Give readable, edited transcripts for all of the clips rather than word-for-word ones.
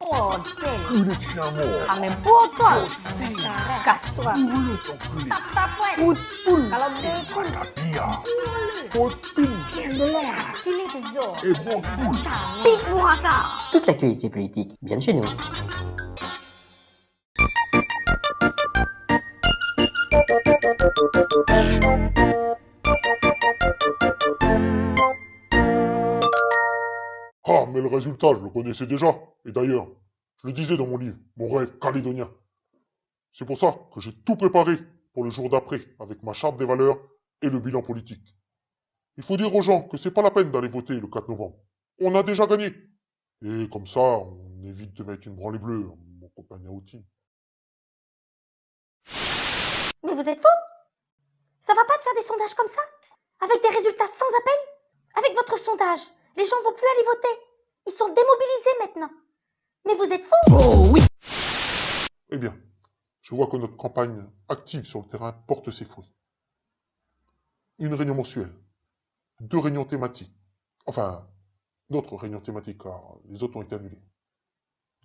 Enculé de chien mort. Kamen botol. Enculé. Gas toi. Enculé, enculé. Tapouet. Poutpoul. Kalau betul. Patapia. Potpin. Tiens de l'air. Kili de yo. Et bon poule. Pique-moi ça. Toute l'actualité politique vient de chez nous. Ah, mais le résultat, je le connaissais déjà. Et d'ailleurs, je le disais dans mon livre, mon rêve calédonien. C'est pour ça que j'ai tout préparé pour le jour d'après, avec ma charte des valeurs et le bilan politique. Il faut dire aux gens que c'est pas la peine d'aller voter le 4 novembre. On a déjà gagné. Et comme ça, on évite de mettre une branlée bleue, mon copain Yaouti. Mais vous êtes fous? Ça va pas de faire des sondages comme ça? Avec des résultats sans appel? Avec votre sondage, les gens vont plus aller voter. Ils sont démobilisés maintenant. Mais vous êtes fous? Oh oui! Eh bien, je vois que notre campagne active sur le terrain porte ses fruits. Une réunion mensuelle, 2 réunions thématiques, enfin, d'autres réunions thématiques car les autres ont été annulées.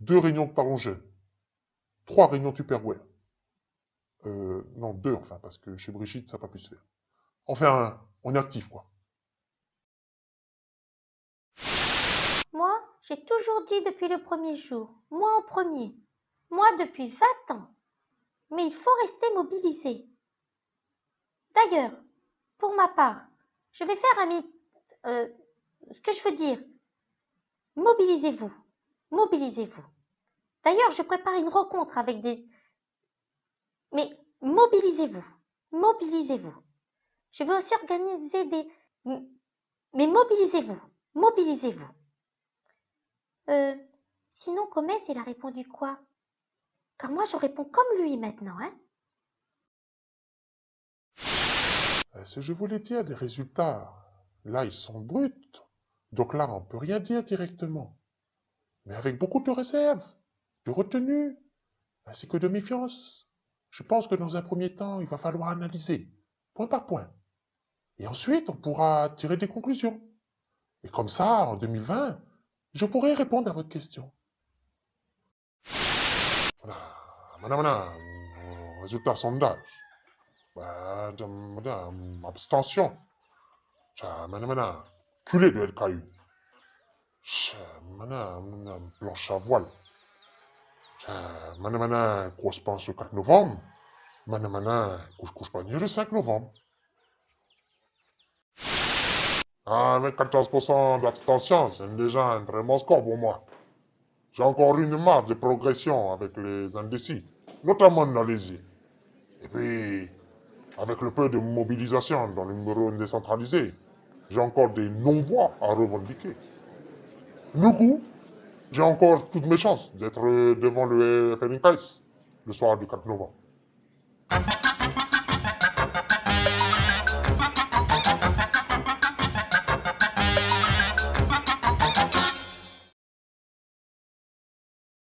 2 réunions de parents jeunes, 3 réunions Tupperware. Non, 2 enfin, parce que chez Brigitte, ça n'a pas pu se faire. Enfin, on est actif, quoi. Moi, j'ai toujours dit depuis le premier jour, moi en premier, moi depuis 20 ans. Mais il faut rester mobilisé. D'ailleurs, pour ma part, je vais faire ce que je veux dire. Mobilisez-vous. Mobilisez-vous. D'ailleurs, je prépare une rencontre avec des... Mais mobilisez-vous. Mobilisez-vous. Je vais aussi organiser des... Mais mobilisez-vous. Mobilisez-vous. Sinon, Gomez, il a répondu quoi? Car moi, je réponds comme lui maintenant, hein? Ce que je voulais dire, les résultats, là, ils sont bruts. Donc là, on peut rien dire directement. Mais avec beaucoup de réserve, de retenue, ainsi que de méfiance. Je pense que dans un premier temps, il va falloir analyser, point par point. Et ensuite, on pourra tirer des conclusions. Et comme ça, en 2020, je pourrai répondre à votre question. Voilà, madame, résultat sondage. Madame, abstention. Madame, culé de LKU. Madame, planche à voile. Madame, grosse pense le 4 novembre. Madame, couche panier le 5 novembre. Ah, avec 14% d'abstention, c'est déjà un très bon score pour moi. J'ai encore une marge de progression avec les indécis, notamment dans les îles. Et puis, avec le peu de mobilisation dans les numéros décentralisés, j'ai encore des non-voix à revendiquer. Du coup, j'ai encore toutes mes chances d'être devant le FNKS le soir du 4 novembre.